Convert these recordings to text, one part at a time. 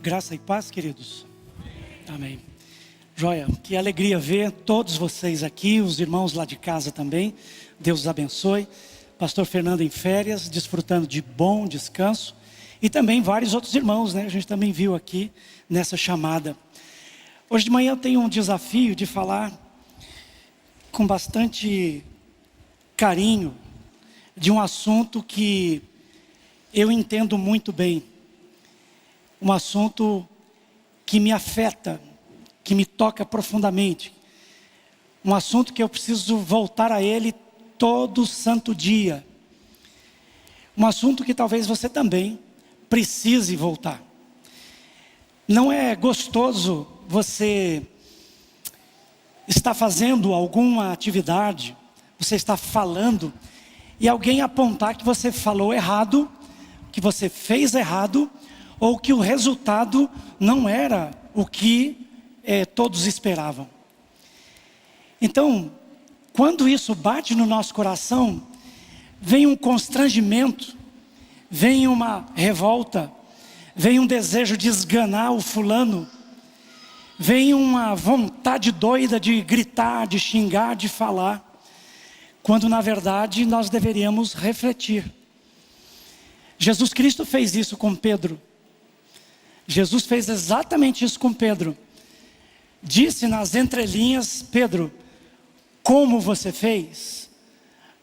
Graça e paz, queridos. Amém. Joia, que alegria ver todos vocês aqui, os irmãos lá de casa também. Deus os abençoe. Pastor Fernando em férias, desfrutando de bom descanso. E também vários outros irmãos, né? A gente também viu aqui nessa chamada. Hoje de manhã eu tenho um desafio de falar com bastante carinho de um assunto que eu entendo muito bem. Um assunto que me afeta, que me toca profundamente. Um assunto que eu preciso voltar a ele todo santo dia. Um assunto que talvez você também precise voltar. Não é gostoso você estar fazendo alguma atividade, você está falando, e alguém apontar que você falou errado, que você fez errado, ou que o resultado não era o que todos esperavam. Então, quando isso bate no nosso coração, vem um constrangimento, vem uma revolta, vem um desejo de esganar o fulano, vem uma vontade doida de gritar, de xingar, de falar, quando na verdade nós deveríamos refletir. Jesus Cristo fez isso com Pedro. Jesus fez exatamente isso com Pedro. Disse nas entrelinhas: Pedro, como você fez,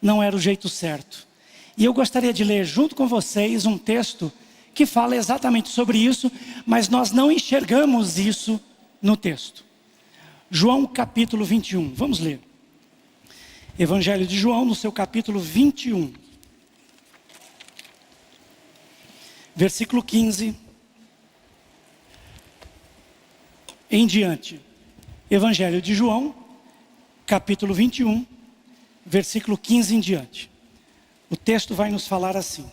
não era o jeito certo. E eu gostaria de ler junto com vocês um texto que fala exatamente sobre isso, mas nós não enxergamos isso no texto. João capítulo 21, vamos ler. Evangelho de João no seu capítulo 21. Versículo 15 em diante. Evangelho de João, capítulo 21, versículo 15 em diante. O texto vai nos falar assim: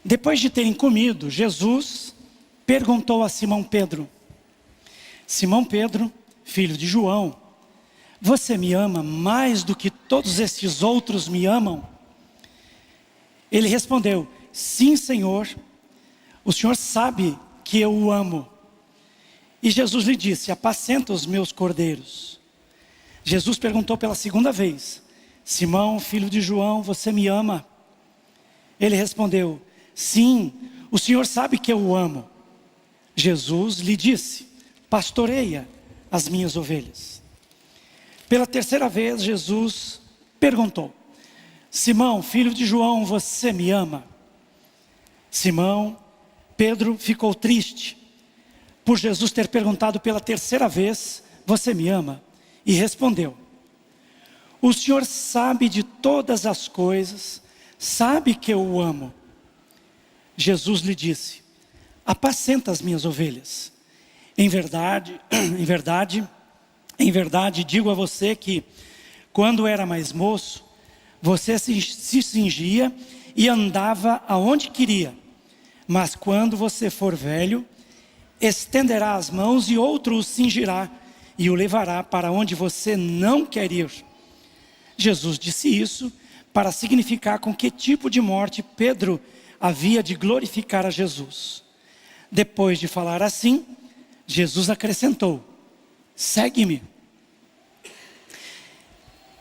depois de terem comido, Jesus perguntou a Simão Pedro: Simão Pedro, filho de João, você me ama mais do que todos estes outros me amam? Ele respondeu: sim, Senhor, o Senhor sabe que eu o amo. E Jesus lhe disse: apacenta os meus cordeiros. Jesus perguntou pela segunda vez: Simão, filho de João, você me ama? Ele respondeu: sim, o Senhor sabe que eu o amo. Jesus lhe disse: pastoreia as minhas ovelhas. Pela terceira vez Jesus perguntou: Simão, filho de João, você me ama? Pedro ficou triste por Jesus ter perguntado pela terceira vez: você me ama? E respondeu: o Senhor sabe de todas as coisas, sabe que eu o amo. Jesus lhe disse: apacenta as minhas ovelhas. Em verdade, em verdade digo a você que quando era mais moço, você se cingia e andava aonde queria. Mas quando você for velho, estenderá as mãos e outro o cingirá e o levará para onde você não quer ir. Jesus disse isso para significar com que tipo de morte Pedro havia de glorificar a Jesus. Depois de falar assim, Jesus acrescentou: segue-me.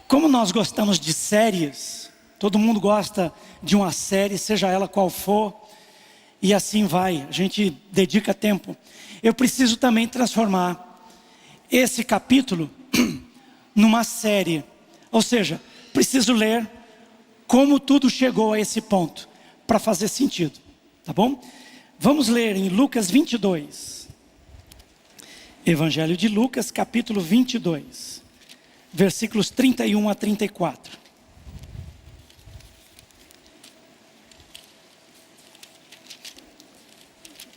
Como nós gostamos de séries, todo mundo gosta de uma série, seja ela qual for, e assim vai, a gente dedica tempo. Eu preciso também transformar esse capítulo numa série, ou seja, preciso ler como tudo chegou a esse ponto, para fazer sentido, tá bom? Vamos ler em Lucas 22, Evangelho de Lucas, capítulo 22, versículos 31 a 34.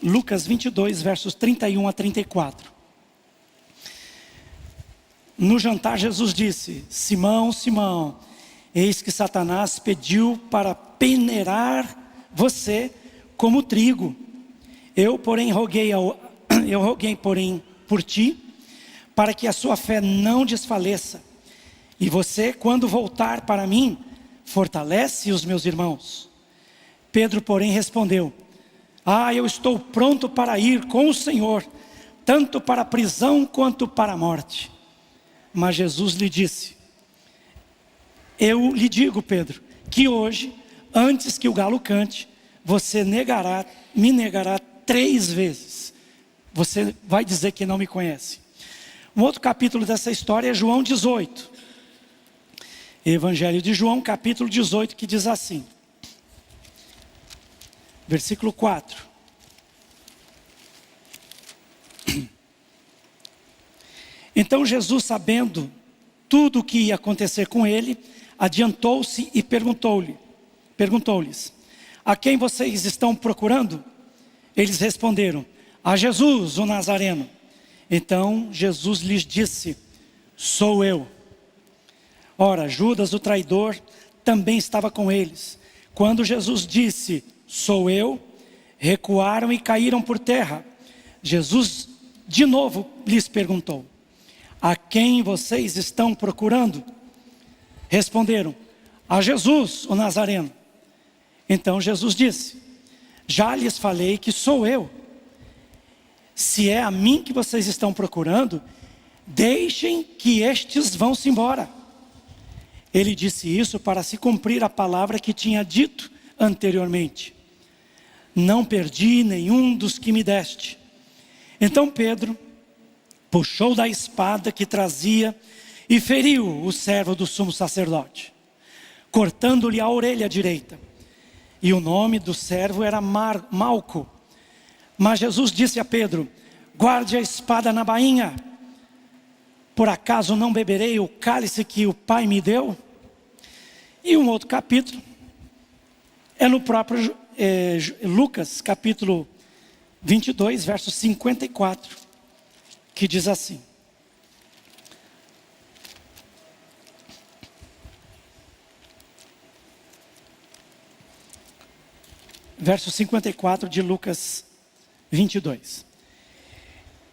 Lucas 22, versos 31 a 34. No jantar Jesus disse: Simão, Simão, eis que Satanás pediu para peneirar você como trigo. Eu roguei por ti, para que a sua fé não desfaleça. E você, quando voltar para mim, fortalece os meus irmãos. Pedro, porém, respondeu: eu estou pronto para ir com o Senhor, tanto para a prisão quanto para a morte. Mas Jesus lhe disse: eu lhe digo, Pedro, que hoje, antes que o galo cante, você me negará 3 vezes. Você vai dizer que não me conhece. Um outro capítulo dessa história é João 18. Evangelho de João, capítulo 18, que diz assim, versículo 4. Então Jesus, sabendo tudo o que ia acontecer com ele, adiantou-se e perguntou-lhes: a quem vocês estão procurando? Eles responderam: a Jesus, o Nazareno. Então Jesus lhes disse: sou eu. Ora, Judas, o traidor, também estava com eles. Quando Jesus disse: sou eu, recuaram e caíram por terra. Jesus de novo lhes perguntou: a quem vocês estão procurando? Responderam: a Jesus, o Nazareno. Então Jesus disse: já lhes falei que sou eu. Se é a mim que vocês estão procurando, deixem que estes vão-se embora. Ele disse isso para se cumprir a palavra que tinha dito anteriormente: não perdi nenhum dos que me deste. Então Pedro puxou da espada que trazia e feriu o servo do sumo sacerdote, cortando-lhe a orelha direita. E o nome do servo era Malco. Mas Jesus disse a Pedro: guarde a espada na bainha. Por acaso não beberei o cálice que o Pai me deu? E um outro capítulo é no próprio Lucas, capítulo 22, verso 54, que diz assim: verso 54 de Lucas 22.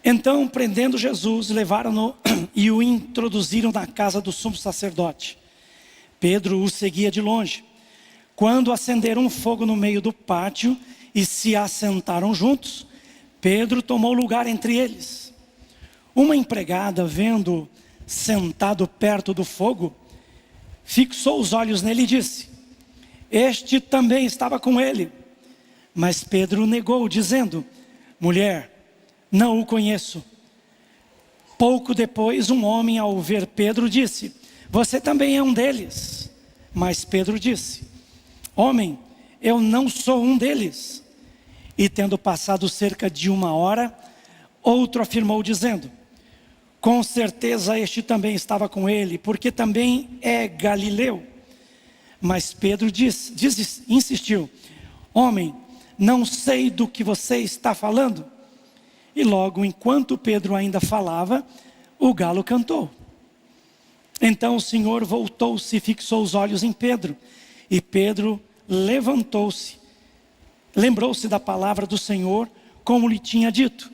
Então, prendendo Jesus, levaram-no e o introduziram na casa do sumo sacerdote. Pedro o seguia de longe. Quando acenderam um fogo no meio do pátio e se assentaram juntos, Pedro tomou lugar entre eles. Uma empregada, vendo sentado perto do fogo, fixou os olhos nele e disse: este também estava com ele. Mas Pedro negou, dizendo: mulher, não o conheço. Pouco depois, um homem, ao ver Pedro, disse: você também é um deles. Mas Pedro disse: homem, eu não sou um deles. E tendo passado cerca de 1 hora, outro afirmou, dizendo: com certeza este também estava com ele, porque também é galileu. Mas Pedro insistiu: homem, não sei do que você está falando. E logo, enquanto Pedro ainda falava, o galo cantou. Então o Senhor voltou-se e fixou os olhos em Pedro. E Pedro levantou-se, lembrou-se da palavra do Senhor, como lhe tinha dito: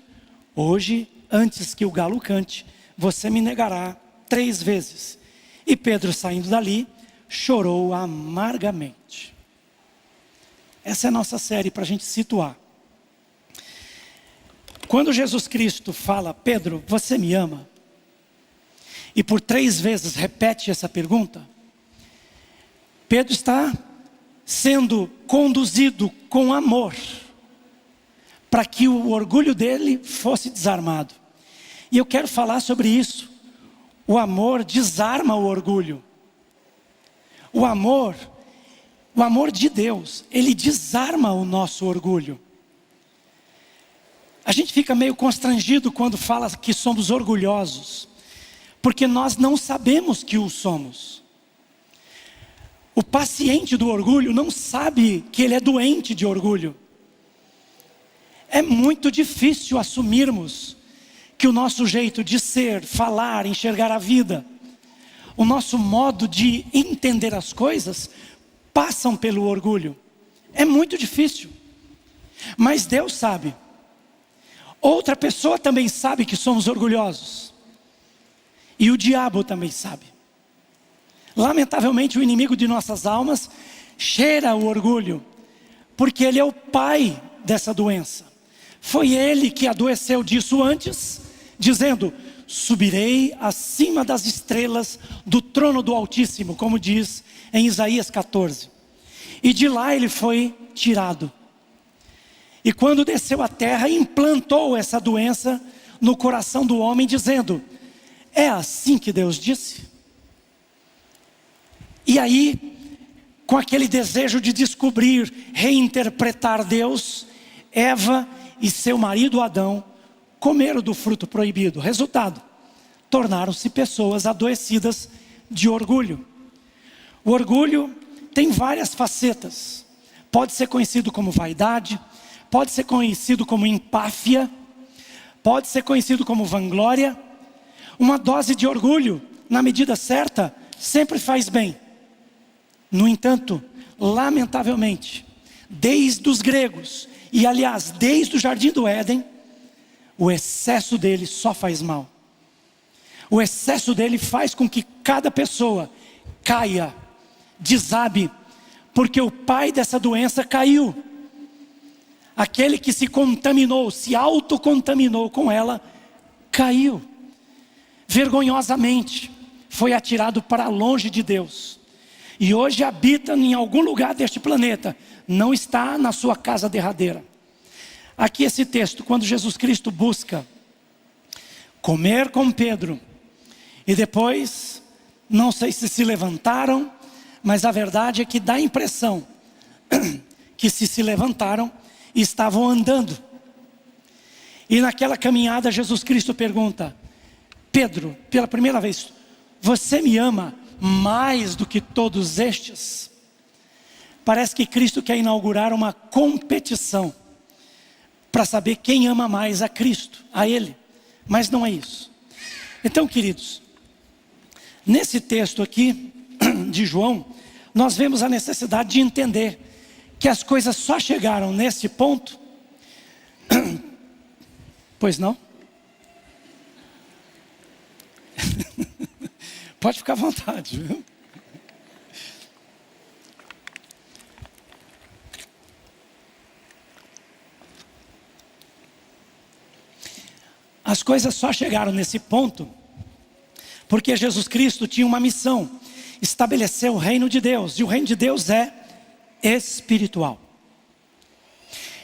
hoje, antes que o galo cante, você me negará 3 vezes. E Pedro, saindo dali, chorou amargamente. Essa é a nossa série para a gente situar. Quando Jesus Cristo fala: Pedro, você me ama? E por 3 vezes repete essa pergunta, Pedro está sendo conduzido com amor, para que o orgulho dele fosse desarmado. E eu quero falar sobre isso. O amor desarma o orgulho. O amor de Deus, ele desarma o nosso orgulho. A gente fica meio constrangido quando fala que somos orgulhosos, porque nós não sabemos que o somos. O paciente do orgulho não sabe que ele é doente de orgulho. É muito difícil assumirmos que o nosso jeito de ser, falar, enxergar a vida, o nosso modo de entender as coisas, passam pelo orgulho. É muito difícil. Mas Deus sabe. Outra pessoa também sabe que somos orgulhosos. E o diabo também sabe. Lamentavelmente, o inimigo de nossas almas cheira o orgulho, porque ele é o pai dessa doença. Foi ele que adoeceu disso antes, dizendo: subirei acima das estrelas do trono do Altíssimo, como diz em Isaías 14. E de lá ele foi tirado. E quando desceu à terra, implantou essa doença no coração do homem, dizendo: é assim que Deus disse? E aí, com aquele desejo de descobrir, reinterpretar Deus, Eva e seu marido Adão comeram do fruto proibido. Resultado: tornaram-se pessoas adoecidas de orgulho. O orgulho tem várias facetas. Pode ser conhecido como vaidade, pode ser conhecido como empáfia, pode ser conhecido como vanglória. Uma dose de orgulho, na medida certa, sempre faz bem. No entanto, lamentavelmente, desde os gregos, e aliás, desde o Jardim do Éden, o excesso dele só faz mal. O excesso dele faz com que cada pessoa caia, desabe, porque o pai dessa doença caiu. Aquele que se contaminou, se autocontaminou com ela, caiu. Vergonhosamente, foi atirado para longe de Deus. E hoje habita em algum lugar deste planeta, não está na sua casa derradeira. Aqui esse texto, quando Jesus Cristo busca comer com Pedro, e depois, não sei se levantaram, mas a verdade é que dá a impressão que se levantaram e estavam andando. E naquela caminhada Jesus Cristo pergunta: Pedro, pela primeira vez, você me ama mais do que todos estes? Parece que Cristo quer inaugurar uma competição para saber quem ama mais a Cristo, a Ele. Mas não é isso. Então, queridos, nesse texto aqui de João, nós vemos a necessidade de entender que as coisas só chegaram nesse ponto. Pois não? Pode ficar à vontade, viu? As coisas só chegaram nesse ponto porque Jesus Cristo tinha uma missão: estabelecer o reino de Deus. E o reino de Deus é espiritual.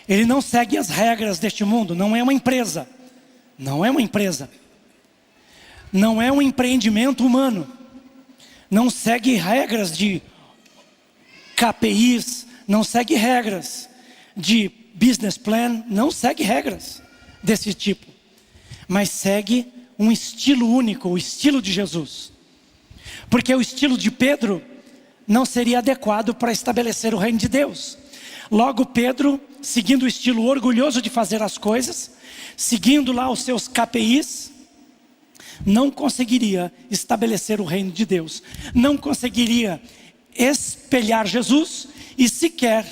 Ele não segue as regras deste mundo. Não é uma empresa. Não é uma empresa. Não é um empreendimento humano. Não segue regras de KPIs. Não segue regras de business plan. Não segue regras desse tipo. Mas segue um estilo único, o estilo de Jesus. Porque o estilo de Pedro não seria adequado para estabelecer o reino de Deus. Logo, Pedro, seguindo o estilo orgulhoso de fazer as coisas, seguindo lá os seus KPIs, não conseguiria estabelecer o reino de Deus. Não conseguiria espelhar Jesus e sequer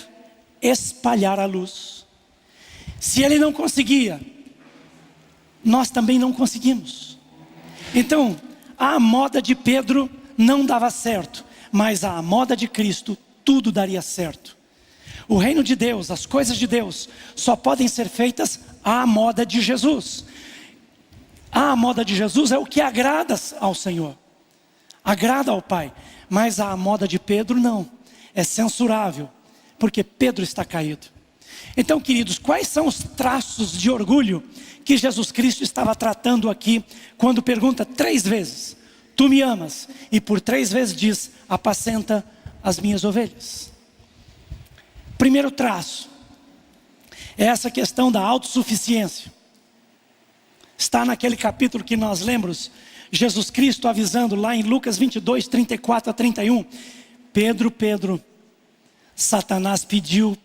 espalhar a luz. Se ele não conseguia, nós também não conseguimos. Então, a moda de Pedro não dava certo, mas a moda de Cristo tudo daria certo. O reino de Deus, as coisas de Deus, só podem ser feitas à moda de Jesus. A moda de Jesus é o que agrada ao Senhor, agrada ao Pai. Mas a moda de Pedro não, é censurável, porque Pedro está caído. Então, queridos, quais são os traços de orgulho que Jesus Cristo estava tratando aqui, quando pergunta 3 vezes: tu me amas? E por 3 vezes diz: apacenta as minhas ovelhas. Primeiro traço é essa questão da autossuficiência. Está naquele capítulo que nós lemos, Jesus Cristo avisando lá em Lucas 22, 34 a 31. Pedro, Pedro, Satanás pediu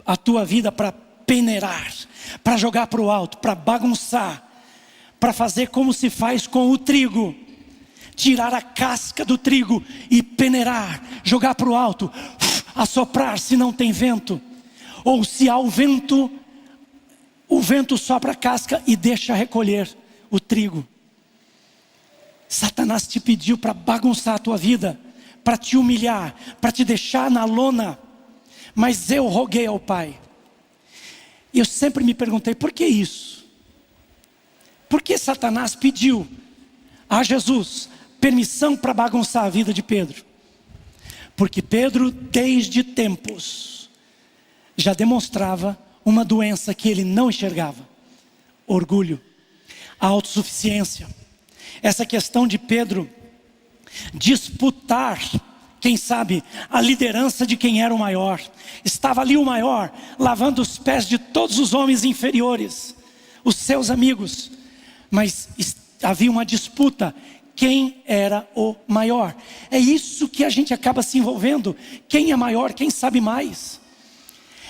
a tua vida para peneirar, para jogar para o alto, para bagunçar, para fazer como se faz com o trigo. Tirar a casca do trigo e peneirar, jogar para o alto, assoprar se não tem vento. Ou se há o vento sopra a casca e deixa recolher o trigo. Satanás te pediu para bagunçar a tua vida, para te humilhar, para te deixar na lona. Mas eu roguei ao Pai. E eu sempre me perguntei, por que isso? Por que Satanás pediu a Jesus permissão para bagunçar a vida de Pedro? Porque Pedro, desde tempos, já demonstrava uma doença que ele não enxergava: orgulho, a autossuficiência. Essa questão de Pedro disputar, quem sabe, a liderança de quem era o maior. Estava ali o maior, lavando os pés de todos os homens inferiores, os seus amigos. Mas havia uma disputa, quem era o maior. É isso que a gente acaba se envolvendo. Quem é maior, quem sabe mais.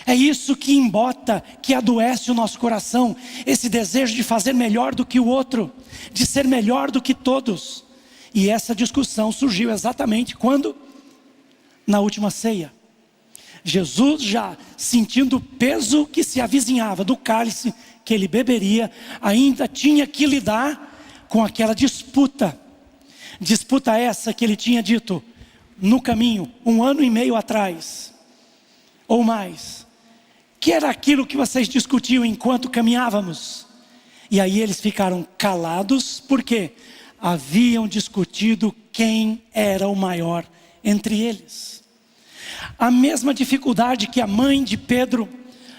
É isso que embota, que adoece o nosso coração. Esse desejo de fazer melhor do que o outro, de ser melhor do que todos. E essa discussão surgiu exatamente quando? Na última ceia. Jesus, já sentindo o peso que se avizinhava do cálice que ele beberia, ainda tinha que lidar com aquela disputa. Disputa essa que ele tinha dito no caminho, 1 ano e meio atrás, ou mais. Que era aquilo que vocês discutiam enquanto caminhávamos. E aí eles ficaram calados, porque haviam discutido quem era o maior entre eles. A mesma dificuldade que a mãe de Pedro,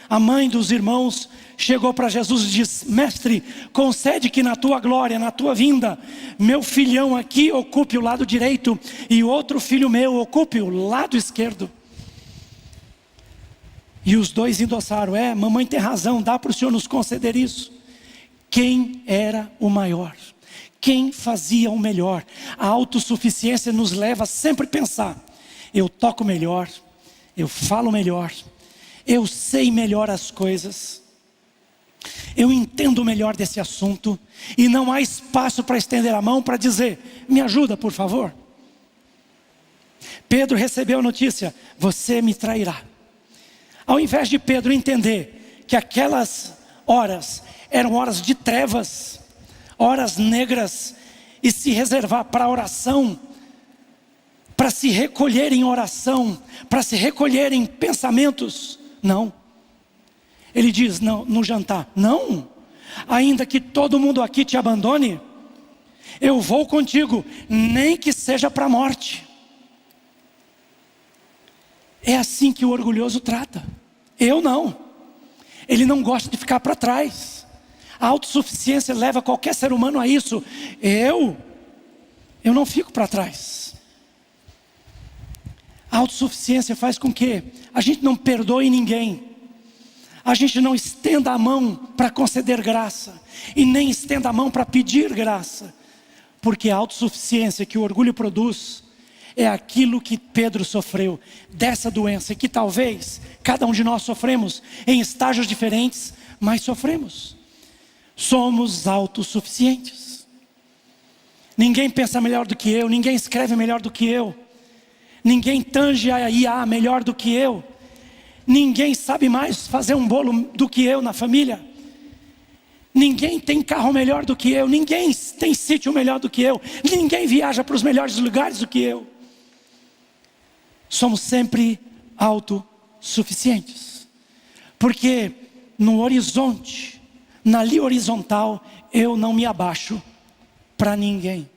a mãe dos irmãos, chegou para Jesus e disse: mestre, concede que na tua glória, na tua vinda, meu filhão aqui ocupe o lado direito e outro filho meu ocupe o lado esquerdo. E os dois endossaram: mamãe tem razão, dá para o Senhor nos conceder isso. Quem era o maior? Quem fazia o melhor? A autossuficiência nos leva a sempre pensar: eu toco melhor, eu falo melhor, eu sei melhor as coisas, eu entendo melhor desse assunto, e não há espaço para estender a mão para dizer: me ajuda por favor. Pedro recebeu a notícia: você me trairá. Ao invés de Pedro entender que aquelas horas eram horas de trevas, horas negras, e se reservar para a oração, para se recolher em oração, para se recolher em pensamentos, não. Ele diz no jantar: não, ainda que todo mundo aqui te abandone, eu vou contigo, nem que seja para a morte. É assim que o orgulhoso trata. Eu não. Ele não gosta de ficar para trás. A autossuficiência leva qualquer ser humano a isso. Eu não fico para trás. A autossuficiência faz com que a gente não perdoe ninguém, a gente não estenda a mão para conceder graça, e nem estenda a mão para pedir graça. Porque a autossuficiência que o orgulho produz é aquilo que Pedro sofreu, dessa doença, que talvez cada um de nós sofremos em estágios diferentes, mas sofremos. Somos autossuficientes. Ninguém pensa melhor do que eu, ninguém escreve melhor do que eu, ninguém tange a IA melhor do que eu, ninguém sabe mais fazer um bolo do que eu na família, ninguém tem carro melhor do que eu, ninguém tem sítio melhor do que eu, ninguém viaja para os melhores lugares do que eu. Somos sempre autossuficientes, porque no horizonte, na linha horizontal, eu não me abaixo para ninguém.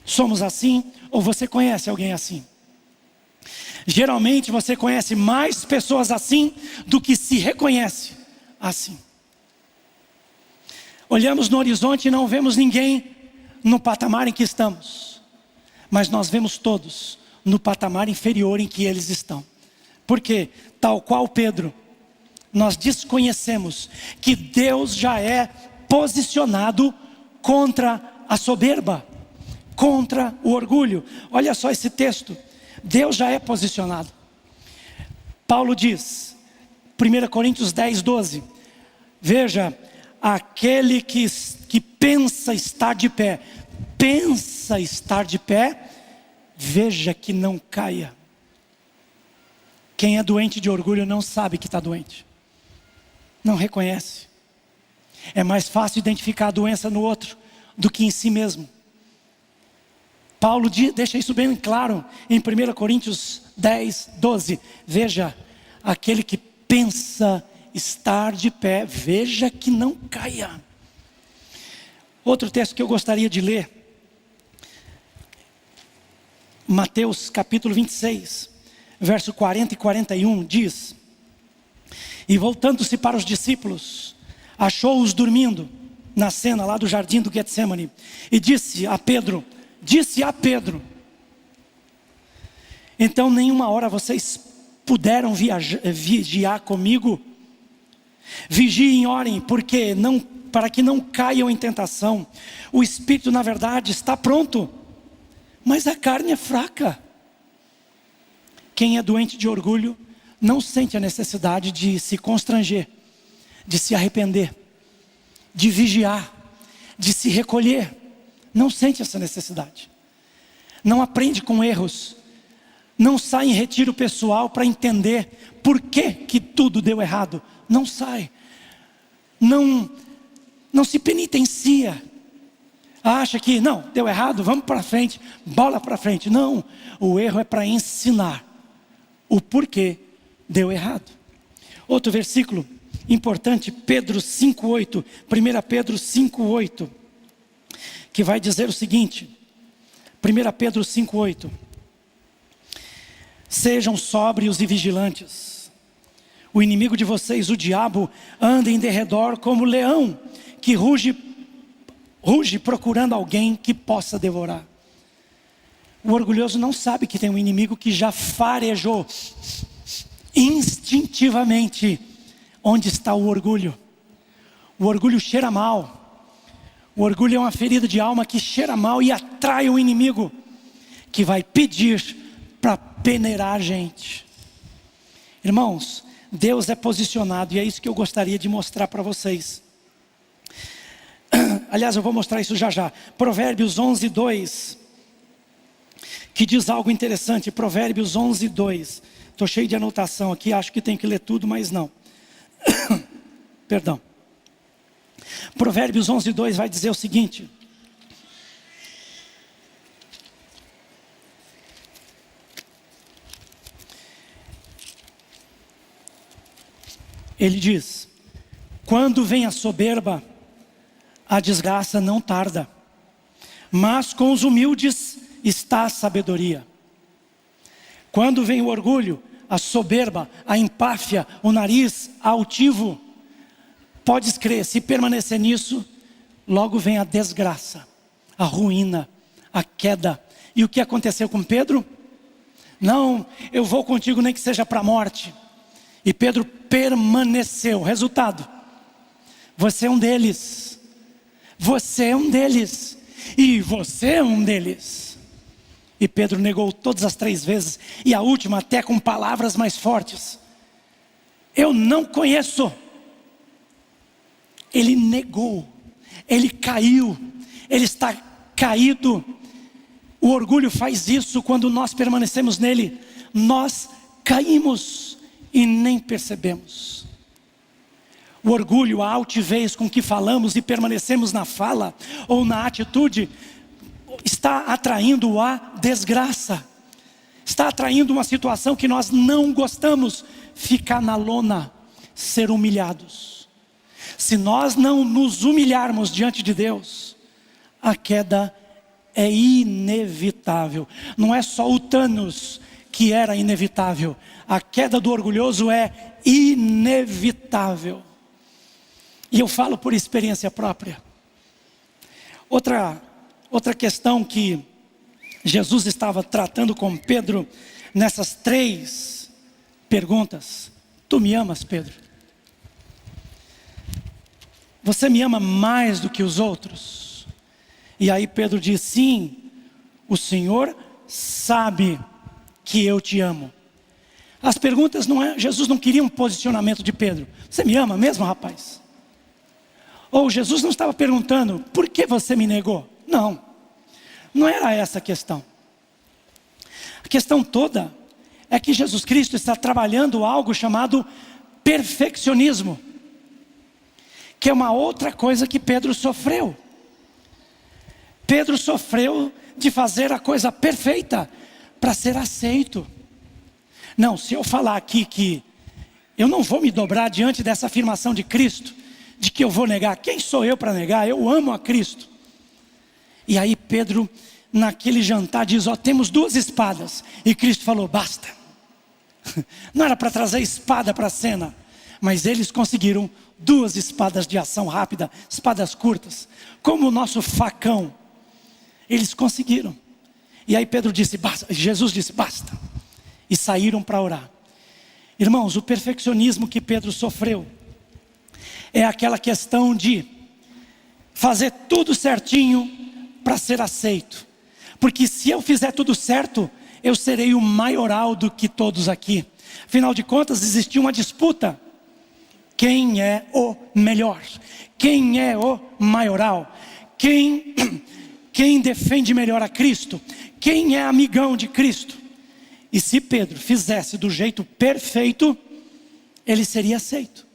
Somos assim, ou você conhece alguém assim? Geralmente você conhece mais pessoas assim do que se reconhece assim. Olhamos no horizonte e não vemos ninguém no patamar em que estamos, mas nós vemos todos no patamar inferior em que eles estão. Porque, tal qual Pedro, nós desconhecemos que Deus já é posicionado contra a soberba, contra o orgulho. Olha só esse texto. Deus já é posicionado. Paulo diz, 1 Coríntios 10, 12. Veja, aquele que pensa estar de pé, veja que não caia. Quem é doente de orgulho não sabe que está doente, não reconhece. É mais fácil identificar a doença no outro do que em si mesmo. Paulo deixa isso bem claro em 1 Coríntios 10, 12. Veja, aquele que pensa estar de pé, veja que não caia. Outro texto que eu gostaria de ler, Mateus capítulo 26, verso 40 e 41, diz: e voltando-se para os discípulos, achou-os dormindo na cena lá do jardim do Getsemane, e disse a Pedro, então nenhuma hora vocês puderam vigiar comigo? Vigiem e orem, para que não caiam em tentação. O espírito na verdade está pronto, mas a carne é fraca. Quem é doente de orgulho não sente a necessidade de se constranger, de se arrepender, de vigiar, de se recolher. Não sente essa necessidade. Não aprende com erros. Não sai em retiro pessoal para entender por que tudo deu errado. Não sai. Não se penitencia. Acha que, não, deu errado, vamos para frente, bola para frente. Não, o erro é para ensinar o porquê deu errado. Outro versículo importante, Pedro 5,8, 1 Pedro 5,8, que vai dizer o seguinte, 1 Pedro 5,8, sejam sóbrios e vigilantes. O inimigo de vocês, o diabo, anda em derredor como leão, que ruge procurando alguém que possa devorar. O orgulhoso não sabe que tem um inimigo que já farejou instintivamente onde está o orgulho. O orgulho cheira mal. O orgulho é uma ferida de alma que cheira mal e atrai o inimigo, que vai pedir para peneirar a gente. Irmãos, Deus é posicionado, e é isso que eu gostaria de mostrar para vocês. Aliás, eu vou mostrar isso já. Provérbios 11:2, que diz algo interessante. Provérbios 11:2. Estou cheio de anotação aqui, acho que tem que ler tudo, mas não. Perdão. Provérbios 11:2 vai dizer o seguinte: ele diz: quando vem a soberba, a desgraça não tarda, mas com os humildes está a sabedoria. Quando vem o orgulho, a soberba, a empáfia, o nariz altivo, podes crer, se permanecer nisso, logo vem a desgraça, a ruína, a queda. E o que aconteceu com Pedro? Não, eu vou contigo nem que seja para a morte. E Pedro permaneceu. Resultado: você é um deles. Você é um deles. E você é um deles. E Pedro negou todas as 3 vezes. E a última até com palavras mais fortes. Eu não conheço. Ele negou. Ele caiu. Ele está caído. O orgulho faz isso quando nós permanecemos nele. Nós caímos e nem percebemos. O orgulho, a altivez com que falamos e permanecemos na fala ou na atitude, está atraindo a desgraça. Está atraindo uma situação que nós não gostamos, ficar na lona, ser humilhados. Se nós não nos humilharmos diante de Deus, a queda é inevitável. Não é só o Thanos que era inevitável. A queda do orgulhoso é inevitável. E eu falo por experiência própria. Outra questão que Jesus estava tratando com Pedro nessas 3 perguntas. Tu me amas, Pedro? Você me ama mais do que os outros? E aí Pedro diz: sim, o Senhor sabe que eu te amo. As perguntas não é, Jesus não queria um posicionamento de Pedro. Você me ama mesmo, rapaz? Ou Jesus não estava perguntando: por que você me negou? Não era essa a questão. A questão toda é que Jesus Cristo está trabalhando algo chamado perfeccionismo, que é uma outra coisa que Pedro sofreu. Pedro sofreu de fazer a coisa perfeita para ser aceito. Não, se eu falar aqui que Eu não vou me dobrar diante dessa afirmação de Cristo, de que eu vou negar. Quem sou eu para negar? Eu amo a Cristo. E aí Pedro, naquele jantar, diz: ó, temos 2 espadas. E Cristo falou: basta. Não era para trazer espada para a cena, mas eles conseguiram 2 espadas de ação rápida, espadas curtas, como o nosso facão. Eles conseguiram. E aí Pedro disse: basta. Jesus disse: basta. E saíram para orar. Irmãos, o perfeccionismo que Pedro sofreu é aquela questão de fazer tudo certinho para ser aceito. Porque se eu fizer tudo certo, eu serei o maioral do que todos aqui. Afinal de contas, existia uma disputa. Quem é o melhor? Quem é o maioral? Quem defende melhor a Cristo? Quem é amigão de Cristo? E se Pedro fizesse do jeito perfeito, ele seria aceito.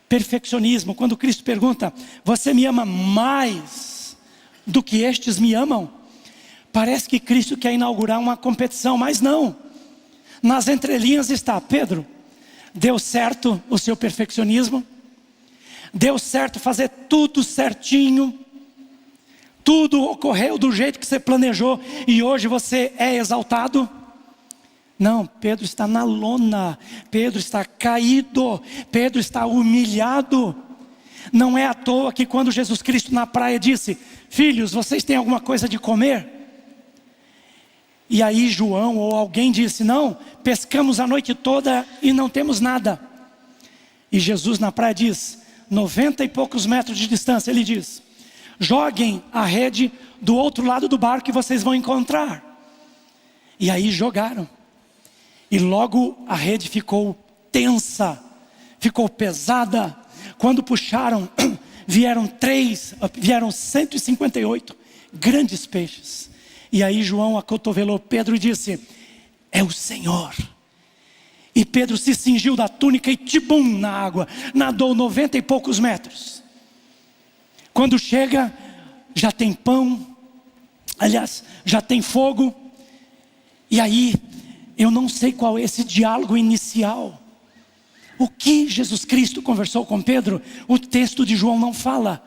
Perfeccionismo, quando Cristo pergunta: você me ama mais do que estes me amam? Parece que Cristo quer inaugurar uma competição, mas não. Nas entrelinhas está: Pedro, deu certo o seu perfeccionismo? Deu certo fazer tudo certinho? Tudo ocorreu do jeito que você planejou e hoje você é exaltado? Não, Pedro está na lona, Pedro está caído, Pedro está humilhado. Não é à toa que quando Jesus Cristo na praia disse: filhos, vocês têm alguma coisa de comer? E aí João ou alguém disse: não, pescamos a noite toda e não temos nada. E Jesus na praia diz, 90 e poucos metros de distância, ele diz: joguem a rede do outro lado do barco e vocês vão encontrar. E aí jogaram. E logo a rede ficou tensa, ficou pesada. Quando puxaram, vieram 158 grandes peixes. E aí João acotovelou Pedro e disse: é o Senhor. E Pedro se cingiu da túnica e tibum na água, nadou 90 e poucos metros. Quando chega, já tem pão, aliás, já tem fogo. E aí, eu não sei qual é esse diálogo inicial. O que Jesus Cristo conversou com Pedro, o texto de João não fala.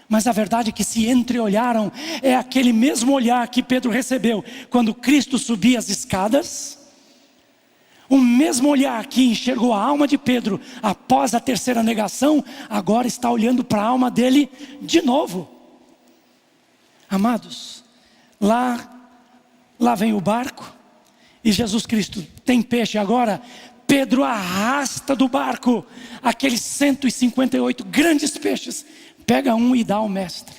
Mas a verdade é que se entreolharam, é aquele mesmo olhar que Pedro recebeu quando Cristo subia as escadas. O mesmo olhar que enxergou a alma de Pedro após a 3ª negação, agora está olhando para a alma dele de novo. Amados, lá vem o barco e Jesus Cristo tem peixe agora. Pedro arrasta do barco aqueles 158 grandes peixes, pega um e dá ao mestre.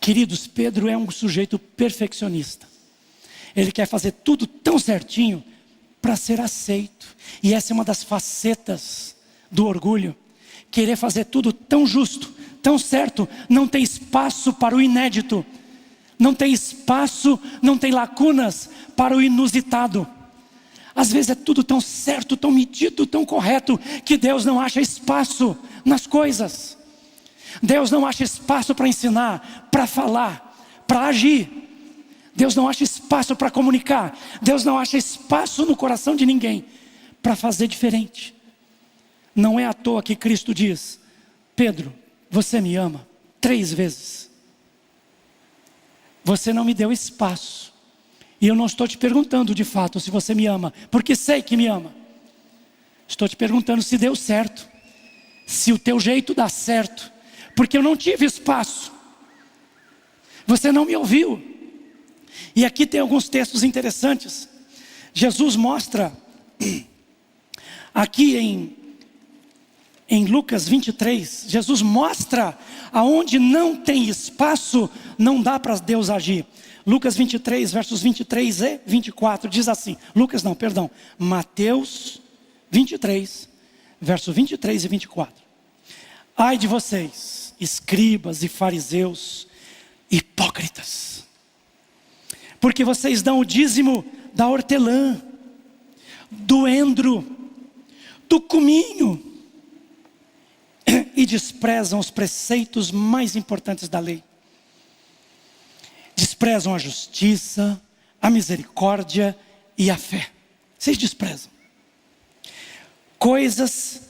Queridos, Pedro é um sujeito perfeccionista. Ele quer fazer tudo tão certinho para ser aceito. E essa é uma das facetas do orgulho. Querer fazer tudo tão justo, tão certo, não tem espaço para o inédito. Não tem espaço, não tem lacunas para o inusitado. Às vezes é tudo tão certo, tão medido, tão correto, que Deus não acha espaço nas coisas. Deus não acha espaço para ensinar, para falar, para agir. Deus não acha espaço para comunicar. Deus não acha espaço no coração de ninguém para fazer diferente. Não é à toa que Cristo diz: Pedro, você me ama 3 vezes. Você não me deu espaço. E eu não estou te perguntando de fato se você me ama, porque sei que me ama. Estou te perguntando se deu certo, se o teu jeito dá certo, porque eu não tive espaço. Você não me ouviu. E aqui tem alguns textos interessantes. Jesus mostra, aqui em Lucas 23, Jesus mostra aonde não tem espaço, não dá para Deus agir. Lucas 23, versos 23 e 24, diz assim, Mateus 23, versos 23 e 24. Ai de vocês, escribas e fariseus, hipócritas, porque vocês dão o dízimo da hortelã, do endro, do cominho, e desprezam os preceitos mais importantes da lei. Desprezam a justiça, a misericórdia e a fé. Vocês desprezam. coisas,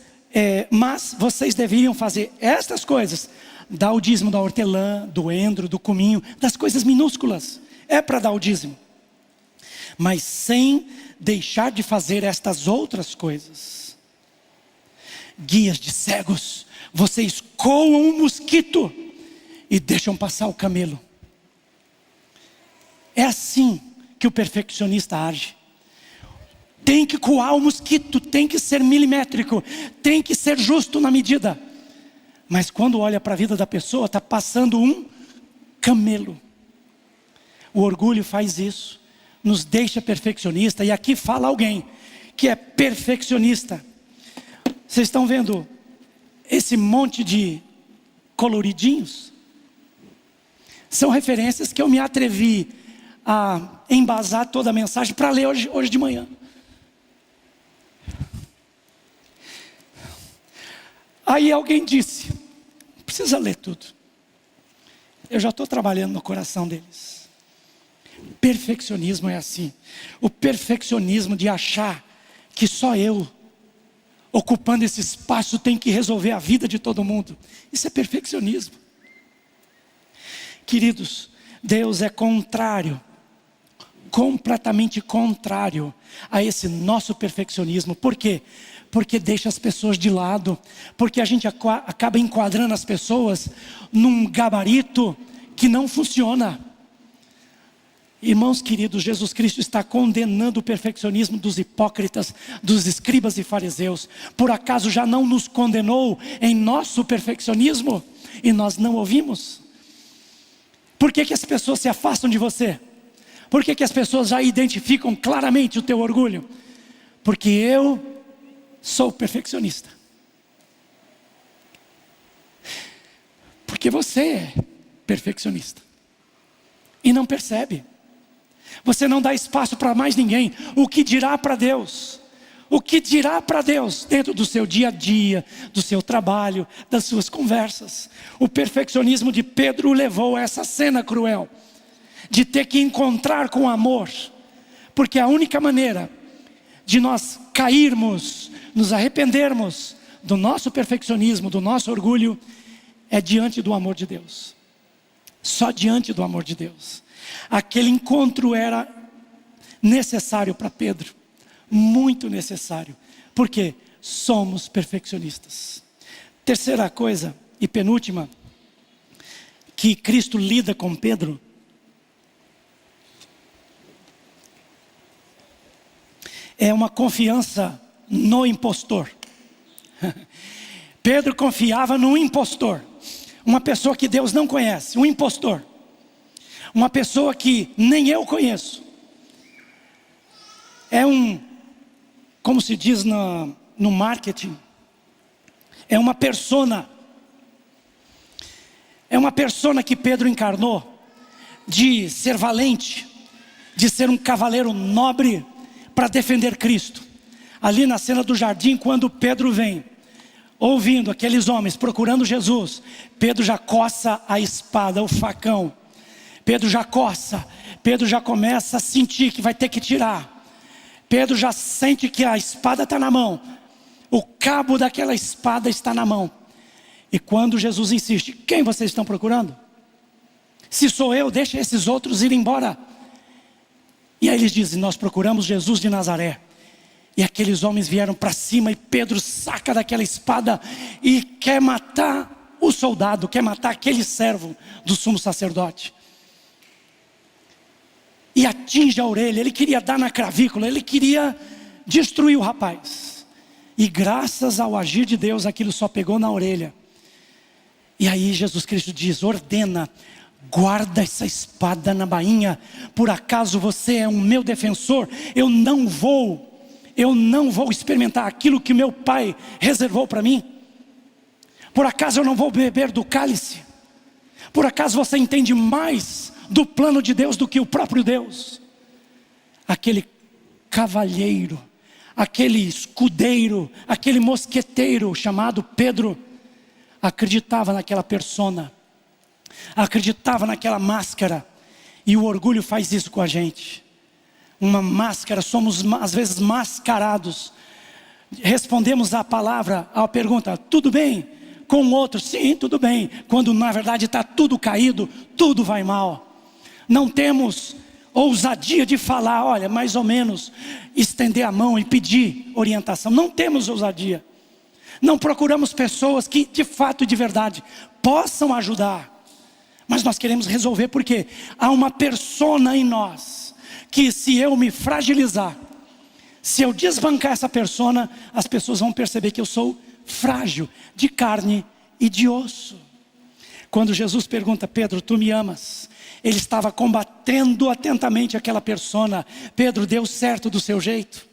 mas vocês deveriam fazer estas coisas. Dar o dízimo da hortelã, do endro, do cominho, das coisas minúsculas. É para dar o dízimo. Mas sem deixar de fazer estas outras coisas. Guias de cegos, vocês coam um mosquito e deixam passar o camelo. É assim que o perfeccionista age. Tem que coar o mosquito, tem que ser milimétrico, tem que ser justo na medida. Mas quando olha para a vida da pessoa, está passando um camelo. O orgulho faz isso, nos deixa perfeccionista. E aqui fala alguém que é perfeccionista. Vocês estão vendo esse monte de coloridinhos? São referências que eu me atrevi a embasar toda a mensagem para ler hoje de manhã. Aí alguém disse, não precisa ler tudo. Eu já estou trabalhando no coração deles. Perfeccionismo é assim. O perfeccionismo de achar que só eu, ocupando esse espaço, tem que resolver a vida de todo mundo. Isso é perfeccionismo. Queridos, Deus é contrário, completamente contrário a esse nosso perfeccionismo. Por quê? Porque deixa as pessoas de lado, porque a gente acaba enquadrando as pessoas num gabarito que não funciona. Irmãos queridos, Jesus Cristo está condenando o perfeccionismo dos hipócritas, dos escribas e fariseus. Por acaso já não nos condenou em nosso perfeccionismo e nós não ouvimos? Por que as pessoas se afastam de você? Por que as pessoas já identificam claramente o teu orgulho? Porque eu sou perfeccionista. Porque você é perfeccionista e não percebe. Você não dá espaço para mais ninguém. O que dirá para Deus? O que dirá para Deus dentro do seu dia a dia, do seu trabalho, das suas conversas? O perfeccionismo de Pedro o levou a essa cena cruel de ter que encontrar com amor, porque a única maneira de nós cairmos, nos arrependermos do nosso perfeccionismo, do nosso orgulho, é diante do amor de Deus. Só diante do amor de Deus. Aquele encontro era necessário para Pedro, muito necessário, porque somos perfeccionistas. Terceira coisa e penúltima que Cristo lida com Pedro é uma confiança no impostor. Pedro confiava no impostor, uma pessoa que Deus não conhece, um impostor, uma pessoa que nem eu conheço. É como se diz no marketing, é uma persona. É uma persona que Pedro encarnou, de ser valente, de ser um cavaleiro nobre para defender Cristo. Ali na cena do jardim, quando Pedro vem, ouvindo aqueles homens procurando Jesus, Pedro já coça a espada, o facão. Pedro já coça, Pedro já começa a sentir que vai ter que tirar. Pedro já sente que a espada está na mão, o cabo daquela espada está na mão. E quando Jesus insiste, quem vocês estão procurando? Se sou eu, deixa esses outros ir embora. E aí eles dizem, nós procuramos Jesus de Nazaré. E aqueles homens vieram para cima e Pedro saca daquela espada e quer matar o soldado, quer matar aquele servo do sumo sacerdote. E atinge a orelha, ele queria dar na clavícula, ele queria destruir o rapaz. E graças ao agir de Deus, aquilo só pegou na orelha. E aí Jesus Cristo diz, ordena, guarda essa espada na bainha, por acaso você é um meu defensor, eu não vou experimentar aquilo que meu pai reservou para mim? Por acaso eu não vou beber do cálice? Por acaso você entende mais do plano de Deus do que o próprio Deus? Aquele cavalheiro, aquele escudeiro, aquele mosqueteiro chamado Pedro, acreditava naquela persona, acreditava naquela máscara. E o orgulho faz isso com a gente. Uma máscara, somos às vezes mascarados respondemos à palavra, à pergunta, tudo bem? Com o outro, sim, tudo bem. Quando na verdade está tudo caído, tudo vai mal. Não temos ousadia de falar, olha, mais ou menos, estender a mão e pedir orientação. Não temos ousadia. Não procuramos pessoas que de fato e de verdade possam ajudar. Mas nós queremos resolver porque há uma persona em nós, que se eu me fragilizar, se eu desbancar essa persona, as pessoas vão perceber que eu sou frágil, de carne e de osso. Quando Jesus pergunta, Pedro, tu me amas? Ele estava combatendo atentamente aquela persona. Pedro, deu certo do seu jeito?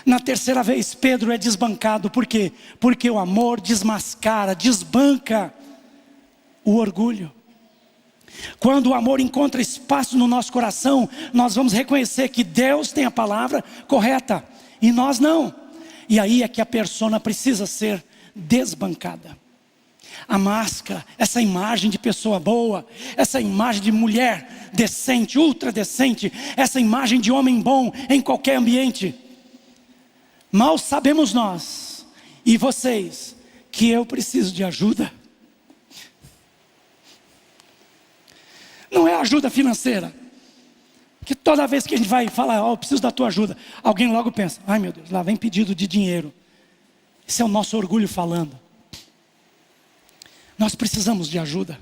Na terceira vez, Pedro é desbancado. Por quê? Porque o amor desmascara, desbanca o orgulho. Quando o amor encontra espaço no nosso coração, nós vamos reconhecer que Deus tem a palavra correta e nós não. E aí é que a persona precisa ser desbancada. A máscara, essa imagem de pessoa boa, essa imagem de mulher decente, ultra decente, essa imagem de homem bom em qualquer ambiente. Mal sabemos nós e vocês que eu preciso de ajuda. Não é ajuda financeira, que toda vez que a gente vai falar, eu preciso da tua ajuda, alguém logo pensa, ai meu Deus, lá vem pedido de dinheiro. Esse é o nosso orgulho falando. Nós precisamos de ajuda,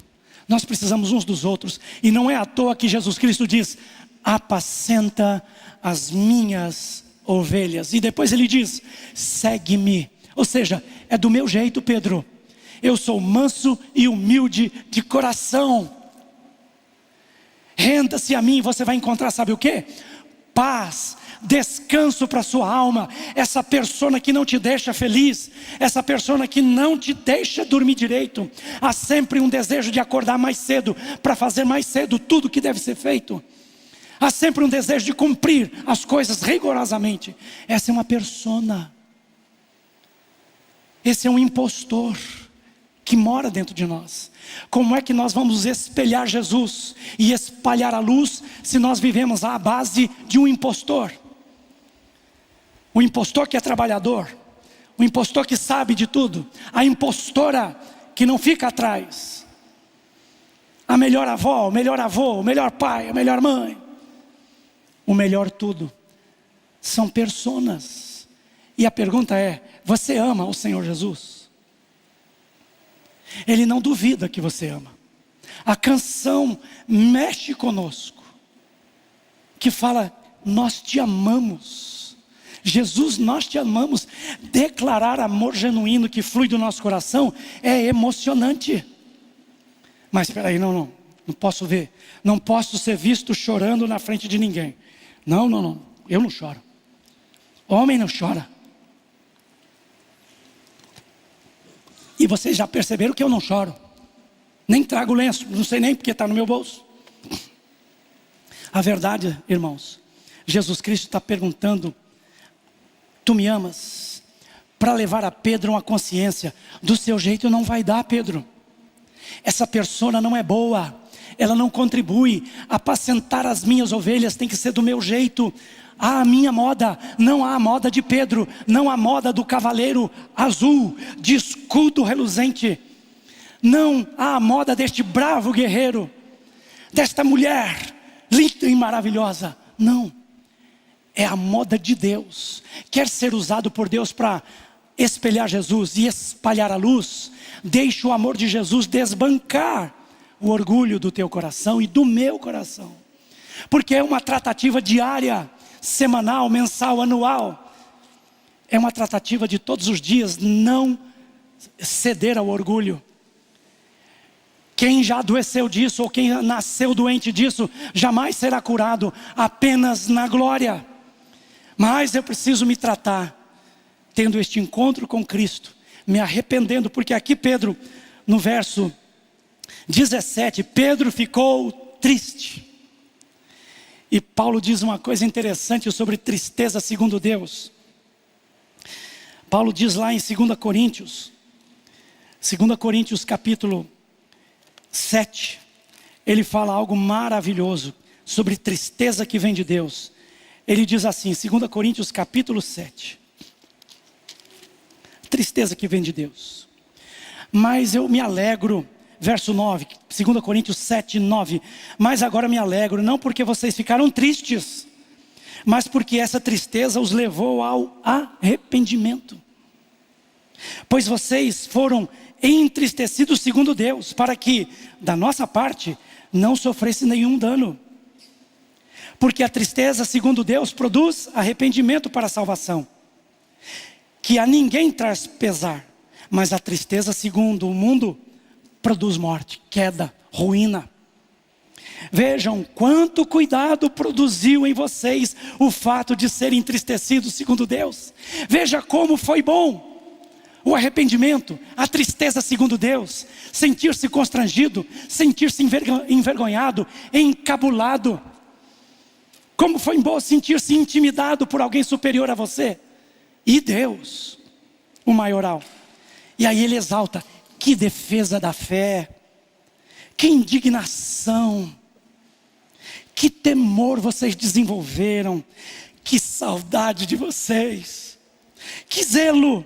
nós precisamos uns dos outros, e não é à toa que Jesus Cristo diz, apacenta as minhas ovelhas, e depois ele diz, segue-me, ou seja, é do meu jeito, Pedro, eu sou manso e humilde de coração, renda-se a mim, você vai encontrar, sabe o que? Paz, descanso para a sua alma. Essa persona que não te deixa feliz, essa persona que não te deixa dormir direito, há sempre um desejo de acordar mais cedo, para fazer mais cedo tudo que deve ser feito. Há sempre um desejo de cumprir as coisas rigorosamente. Essa é uma persona. Esse é um impostor que mora dentro de nós. Como é que nós vamos espelhar Jesus e espalhar a luz se nós vivemos à base de um impostor? O impostor que é trabalhador, o impostor que sabe de tudo, a impostora que não fica atrás, a melhor avó, o melhor avô, o melhor pai, a melhor mãe, o melhor tudo. São personas. E a pergunta é, você ama o Senhor Jesus? Ele não duvida que você ama. A canção mexe conosco, que fala, nós te amamos. Jesus, nós te amamos. Declarar amor genuíno que flui do nosso coração é emocionante. Mas espera aí, não posso ver. Não posso ser visto chorando na frente de ninguém. Não, eu não choro. Homem não chora. E vocês já perceberam que eu não choro. Nem trago lenço, não sei nem porque está no meu bolso. A verdade, irmãos, Jesus Cristo está perguntando, tu me amas? Para levar a Pedro uma consciência, do seu jeito não vai dar, Pedro. Essa persona não é boa, ela não contribui. Apacentar as minhas ovelhas tem que ser do meu jeito. Há a minha moda, não há a moda de Pedro, não há a moda do cavaleiro azul, de escudo reluzente. Não há a moda deste bravo guerreiro, desta mulher linda e maravilhosa. Não, é a moda de Deus. Quer ser usado por Deus para espelhar Jesus e espalhar a luz? Deixe o amor de Jesus desbancar o orgulho do teu coração e do meu coração. Porque é uma tratativa diária, semanal, mensal, anual. É uma tratativa de todos os dias, não ceder ao orgulho. Quem já adoeceu disso, ou quem nasceu doente disso, jamais será curado, apenas na glória. Mas eu preciso me tratar, tendo este encontro com Cristo, me arrependendo, porque aqui Pedro, no verso 17, Pedro ficou triste. E Paulo diz uma coisa interessante sobre tristeza segundo Deus. Paulo diz lá em 2 Coríntios capítulo 7, ele fala algo maravilhoso sobre tristeza que vem de Deus. Ele diz assim, 2 Coríntios capítulo 7, tristeza que vem de Deus. Mas eu me alegro, verso 9, 2 Coríntios 7, 9. Mas agora me alegro, não porque vocês ficaram tristes, mas porque essa tristeza os levou ao arrependimento. Pois vocês foram entristecidos segundo Deus, para que, da nossa parte, não sofresse nenhum dano. Porque a tristeza segundo Deus produz arrependimento para a salvação, que a ninguém traz pesar. Mas a tristeza segundo o mundo produz morte, queda, ruína. Vejam quanto cuidado produziu em vocês o fato de serem entristecidos segundo Deus. Veja como foi bom o arrependimento, a tristeza segundo Deus, sentir-se constrangido, sentir-se envergonhado, encabulado. Como foi bom sentir-se intimidado por alguém superior a você. E Deus, o maioral. E aí ele exalta, que defesa da fé, que indignação, que temor vocês desenvolveram, que saudade de vocês, que zelo,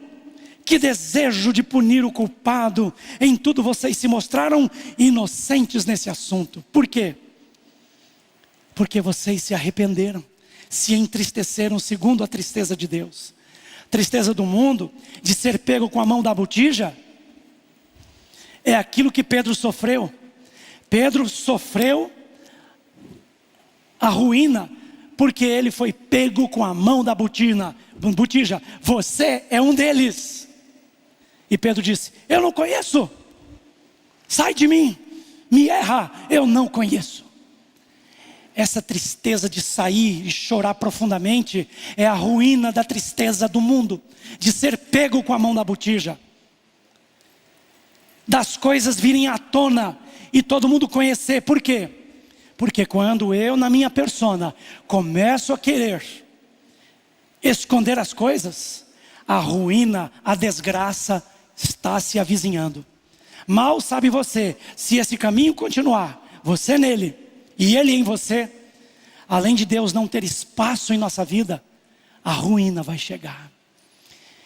que desejo de punir o culpado. Em tudo vocês se mostraram inocentes nesse assunto. Por quê? Porque vocês se arrependeram, se entristeceram segundo a tristeza de Deus. Tristeza do mundo, de ser pego com a mão da botija, é aquilo que Pedro sofreu. Pedro sofreu a ruína, porque ele foi pego com a mão da botija. Você é um deles. E Pedro disse, eu não conheço, sai de mim, me erra, eu não conheço. Essa tristeza de sair e chorar profundamente é a ruína da tristeza do mundo, de ser pego com a mão da botija, das coisas virem à tona e todo mundo conhecer. Por quê? Porque quando eu, na minha persona, começo a querer esconder as coisas, a ruína, a desgraça está se avizinhando. Mal sabe você, se esse caminho continuar, você nele e ele em você, além de Deus não ter espaço em nossa vida, a ruína vai chegar.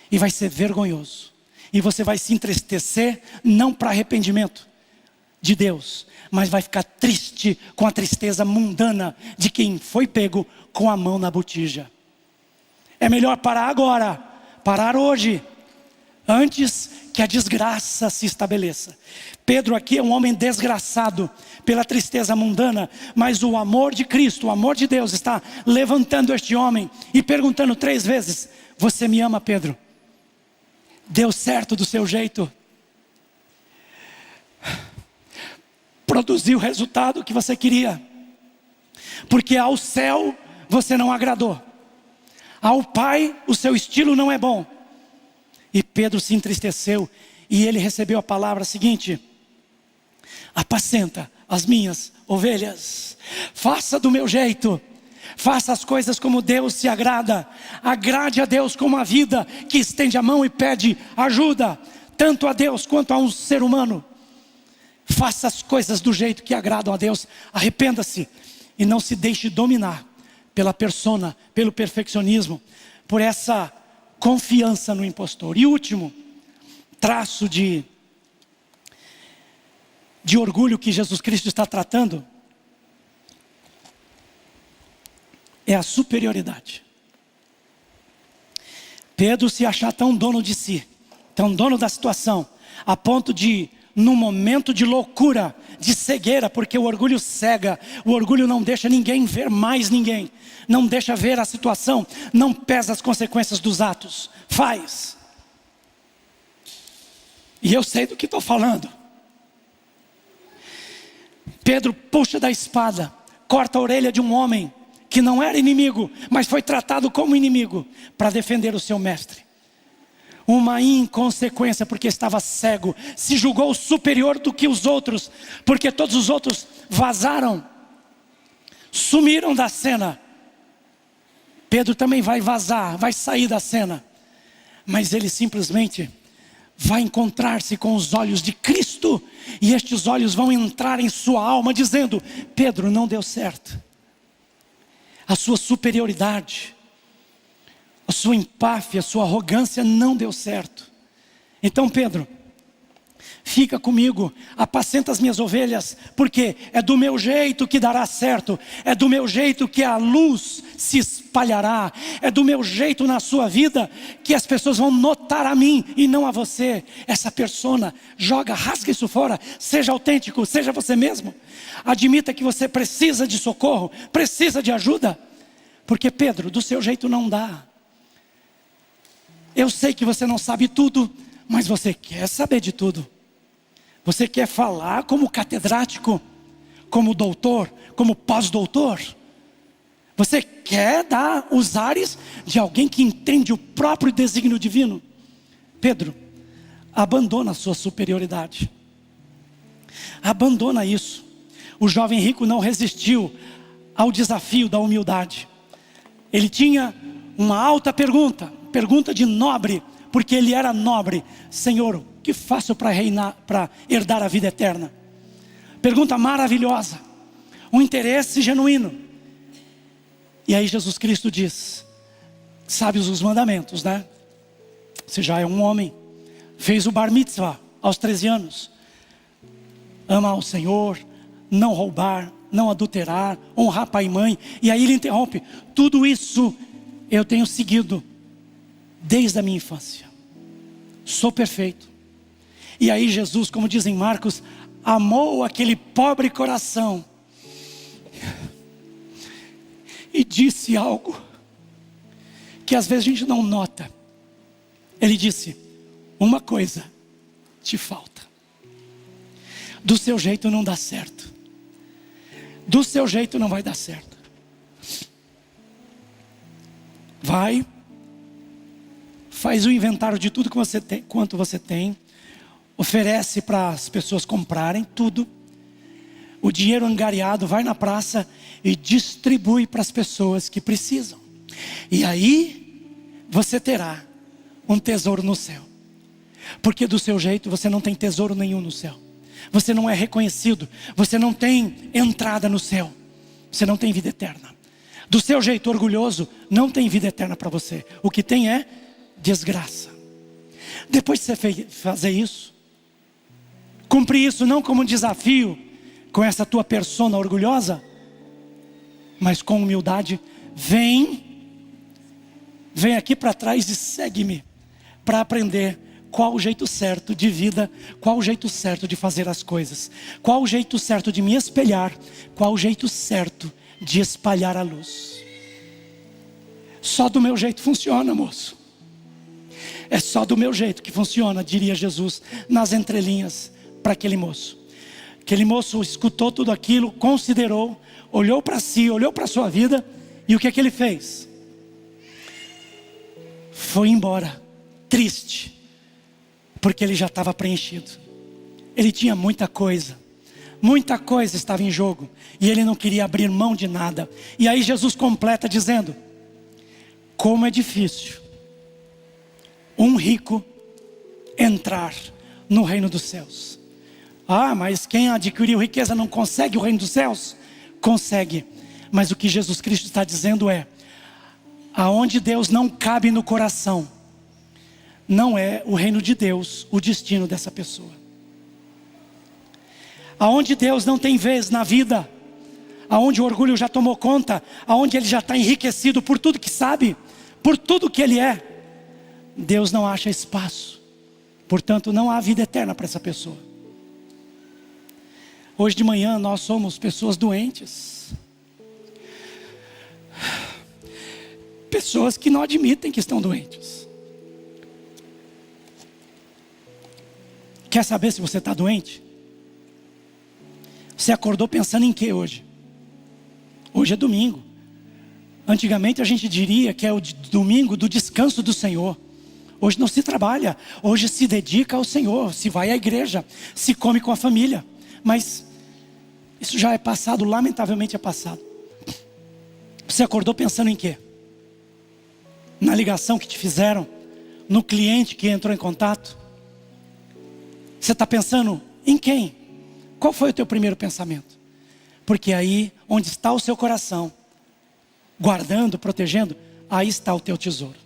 E vai ser vergonhoso. E você vai se entristecer, não para arrependimento de Deus, mas vai ficar triste com a tristeza mundana de quem foi pego com a mão na botija. É melhor parar agora, parar hoje, antes que a desgraça se estabeleça. Pedro aqui é um homem desgraçado pela tristeza mundana, mas o amor de Cristo, o amor de Deus está levantando este homem e perguntando 3 vezes, você me ama, Pedro? Deu certo do seu jeito? Produziu o resultado que você queria? Porque ao céu você não agradou, ao Pai o seu estilo não é bom. E Pedro se entristeceu e ele recebeu a palavra seguinte, apacenta as minhas ovelhas, faça do meu jeito, faça as coisas como Deus se agrada, agrade a Deus com uma vida que estende a mão e pede ajuda, tanto a Deus quanto a um ser humano. Faça as coisas do jeito que agradam a Deus, arrependa-se e não se deixe dominar pela persona, pelo perfeccionismo, por essa confiança no impostor. E último traço de orgulho que Jesus Cristo está tratando é a superioridade. Pedro se achar tão dono de si, tão dono da situação, a ponto de, num momento de loucura, de cegueira, porque o orgulho cega, o orgulho não deixa ninguém ver mais ninguém, não deixa ver a situação, não pesa as consequências dos atos, faz. E eu sei do que estou falando. Pedro puxa da espada, corta a orelha de um homem que não era inimigo, mas foi tratado como inimigo, para defender o seu mestre. Uma inconsequência, porque estava cego, se julgou superior do que os outros, porque todos os outros vazaram, sumiram da cena. Pedro também vai vazar, vai sair da cena, mas ele simplesmente vai encontrar-se com os olhos de Cristo, e estes olhos vão entrar em sua alma dizendo, Pedro, não deu certo. A sua superioridade, a sua empáfia, a sua arrogância não deu certo. Então Pedro, fica comigo, apacenta as minhas ovelhas, porque é do meu jeito que dará certo, é do meu jeito que a luz se espalhará, é do meu jeito na sua vida que as pessoas vão notar a mim e não a você. Essa persona, joga, rasga isso fora, seja autêntico, seja você mesmo. Admita que você precisa de socorro, precisa de ajuda, porque Pedro, do seu jeito não dá. Eu sei que você não sabe tudo, mas você quer saber de tudo. Você quer falar como catedrático, como doutor, como pós-doutor. Você quer dar os ares de alguém que entende o próprio desígnio divino. Pedro, abandona a sua superioridade. Abandona isso. O jovem rico não resistiu ao desafio da humildade. Ele tinha uma alta pergunta de nobre, porque ele era nobre. Senhor, o que faço para reinar, para herdar a vida eterna? Pergunta maravilhosa, um interesse genuíno. E aí Jesus Cristo diz, sabe os mandamentos, né? Você já é um homem, fez o bar mitzvah aos 13 anos. Ama ao Senhor, não roubar, não adulterar, honrar pai e mãe. E aí ele interrompe, tudo isso eu tenho seguido desde a minha infância. Sou perfeito. E aí Jesus, como dizem Marcos, amou aquele pobre coração e disse algo que às vezes a gente não nota. Ele disse, uma coisa te falta. Do seu jeito não dá certo. Do seu jeito não vai dar certo. Vai, faz o inventário de tudo que você tem, quanto você tem, oferece para as pessoas comprarem tudo. O dinheiro angariado vai na praça e distribui para as pessoas que precisam. E aí você terá um tesouro no céu. Porque do seu jeito você não tem tesouro nenhum no céu. Você não é reconhecido, você não tem entrada no céu, você não tem vida eterna. Do seu jeito orgulhoso, não tem vida eterna para você. O que tem é desgraça. Depois de você fazer isso, cumprir isso não como um desafio, com essa tua persona orgulhosa, mas com humildade, vem aqui para trás e segue-me, para aprender qual o jeito certo de vida, qual o jeito certo de fazer as coisas, qual o jeito certo de me espelhar, qual o jeito certo de espalhar a luz. Só do meu jeito funciona, moço. É só do meu jeito que funciona, diria Jesus nas entrelinhas para aquele moço. Aquele moço escutou tudo aquilo, considerou, olhou para si, olhou para a sua vida, e o que é que ele fez? Foi embora, triste, porque ele já estava preenchido. Ele tinha muita coisa estava em jogo, e ele não queria abrir mão de nada. E aí Jesus completa dizendo, como é difícil um rico entrar no reino dos céus. Ah, mas quem adquiriu riqueza não consegue o reino dos céus? Consegue, mas o que Jesus Cristo está dizendo é, aonde Deus não cabe no coração, não é o reino de Deus o destino dessa pessoa. Aonde Deus não tem vez na vida, aonde o orgulho já tomou conta, aonde ele já está enriquecido por tudo que sabe, por tudo que ele é, Deus não acha espaço. Portanto, não há vida eterna para essa pessoa. Hoje de manhã nós somos pessoas doentes. Pessoas que não admitem que estão doentes. Quer saber se você está doente? Você acordou pensando em quê hoje? Hoje é domingo. Antigamente a gente diria que é o domingo do descanso do Senhor. Hoje não se trabalha, hoje se dedica ao Senhor, se vai à igreja, se come com a família. Mas isso já é passado, lamentavelmente é passado. Você acordou pensando em quê? Na ligação que te fizeram? No cliente que entrou em contato? Você está pensando em quem? Qual foi o teu primeiro pensamento? Porque aí, onde está o seu coração, guardando, protegendo, aí está o teu tesouro.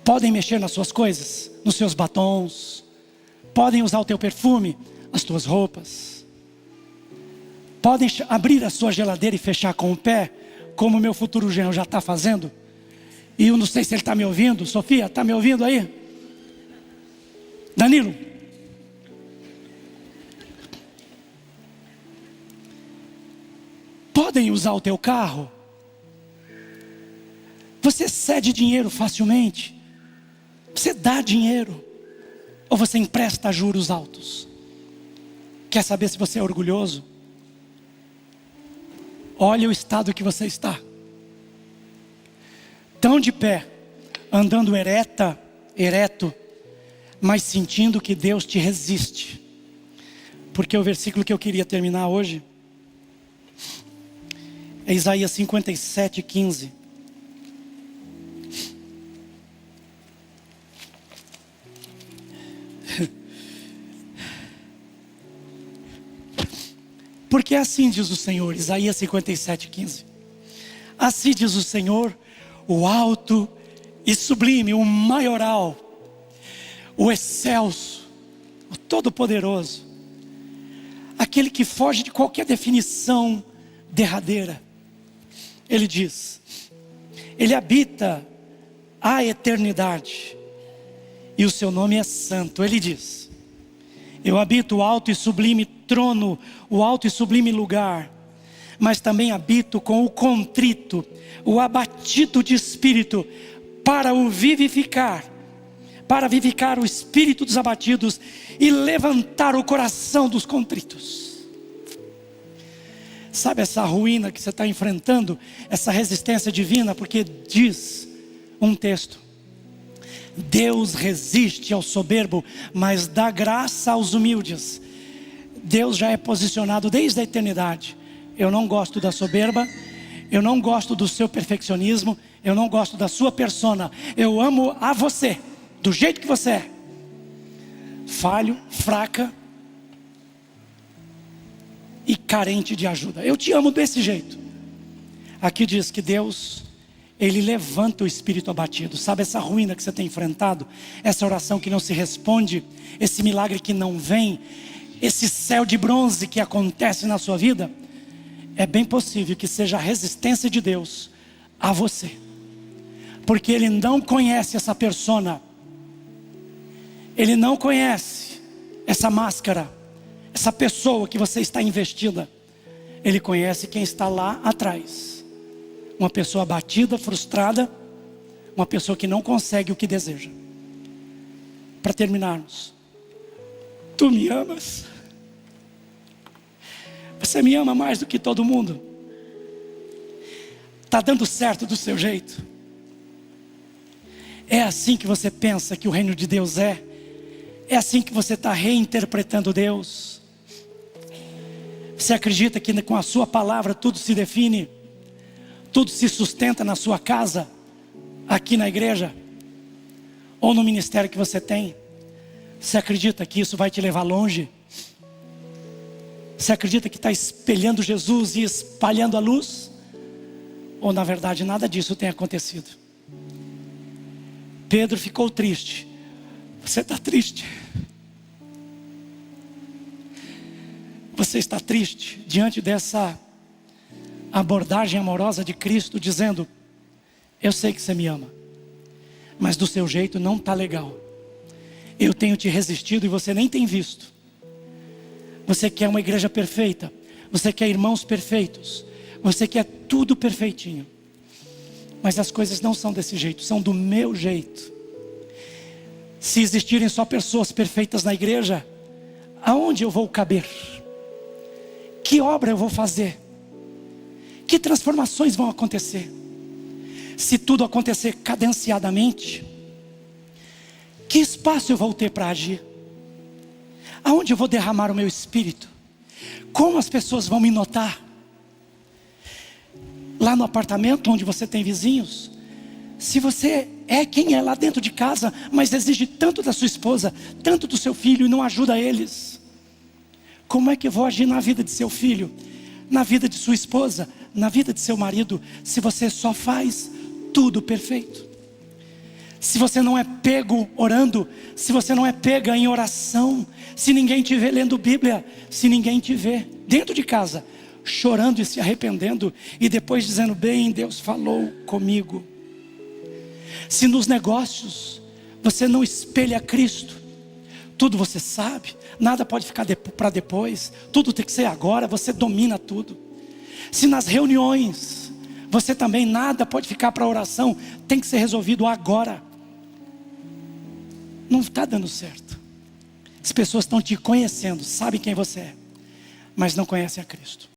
podem mexer nas suas coisas, nos seus batons, podem usar o teu perfume, as tuas roupas, podem abrir a sua geladeira e fechar com o pé, como o meu futuro genro já está fazendo. E eu não sei se ele está me ouvindo. Sofia, está me ouvindo aí? Danilo, podem usar o teu carro. Você cede dinheiro facilmente? Você dá dinheiro? Ou você empresta a juros altos? Quer saber se você é orgulhoso? Olha o estado que você está. Tão de pé, andando ereto, mas sentindo que Deus te resiste. Porque o versículo que eu queria terminar hoje é Isaías 57:15. Porque assim diz o Senhor, Isaías 57:15. Assim diz o Senhor, o alto e sublime, o maioral, o excelso, o todo-poderoso, aquele que foge de qualquer definição derradeira. Ele diz, ele habita a eternidade e o seu nome é santo. Ele diz, eu habito o alto e sublime trono, o alto e sublime lugar, mas também habito com o contrito, o abatido de espírito, para o vivificar, para vivificar o espírito dos abatidos e levantar o coração dos contritos. Sabe essa ruína que você está enfrentando, essa resistência divina? Porque diz um texto, Deus resiste ao soberbo, mas dá graça aos humildes. Deus já é posicionado desde a eternidade. Eu não gosto da soberba, eu não gosto do seu perfeccionismo, eu não gosto da sua persona. Eu amo a você, do jeito que você é. Falho, fraca e carente de ajuda. Eu te amo desse jeito. Aqui diz que Deus, Ele levanta o espírito abatido. Sabe essa ruína que você tem enfrentado? Essa oração que não se responde, esse milagre que não vem, esse céu de bronze que acontece na sua vida? É bem possível que seja a resistência de Deus a você. Porque Ele não conhece essa persona. Ele não conhece essa máscara, essa pessoa que você está investida. Ele conhece quem está lá atrás. Uma pessoa abatida, frustrada, uma pessoa que não consegue o que deseja. Para terminarmos, tu me amas? Você me ama mais do que todo mundo? Está dando certo do seu jeito? É assim que você pensa que o reino de Deus é? É assim que você está reinterpretando Deus? Você acredita que com a sua palavra tudo se define? Tudo se sustenta na sua casa? Aqui na igreja? Ou no ministério que você tem? Você acredita que isso vai te levar longe? Você acredita que está espelhando Jesus e espalhando a luz? Ou na verdade nada disso tem acontecido? Pedro ficou triste. Você está triste? Você está triste diante dessa abordagem amorosa de Cristo, dizendo, eu sei que você me ama, mas do seu jeito não está legal. Eu tenho te resistido e você nem tem visto. Você quer uma igreja perfeita, você quer irmãos perfeitos, você quer tudo perfeitinho. Mas as coisas não são desse jeito, são do meu jeito. Se existirem só pessoas perfeitas na igreja, aonde eu vou caber? Que obra eu vou fazer? Que transformações vão acontecer? Se tudo acontecer cadenciadamente, que espaço eu vou ter para agir? Aonde eu vou derramar o meu espírito? Como as pessoas vão me notar? Lá no apartamento onde você tem vizinhos? Se você é quem é lá dentro de casa, mas exige tanto da sua esposa, tanto do seu filho e não ajuda eles, como é que eu vou agir na vida de seu filho, na vida de sua esposa, na vida de seu marido, se você só faz tudo perfeito? se você não é pego orando, se você não é pega em oração, se ninguém te vê lendo Bíblia, se ninguém te vê dentro de casa, chorando e se arrependendo, e depois dizendo, bem, Deus falou comigo. Se nos negócios você não espelha Cristo, tudo você sabe, nada pode ficar para depois, tudo tem que ser agora, você domina tudo. Se nas reuniões você também nada pode ficar para oração, tem que ser resolvido agora, não está dando certo. As pessoas estão te conhecendo, sabem quem você é, mas não conhecem a Cristo.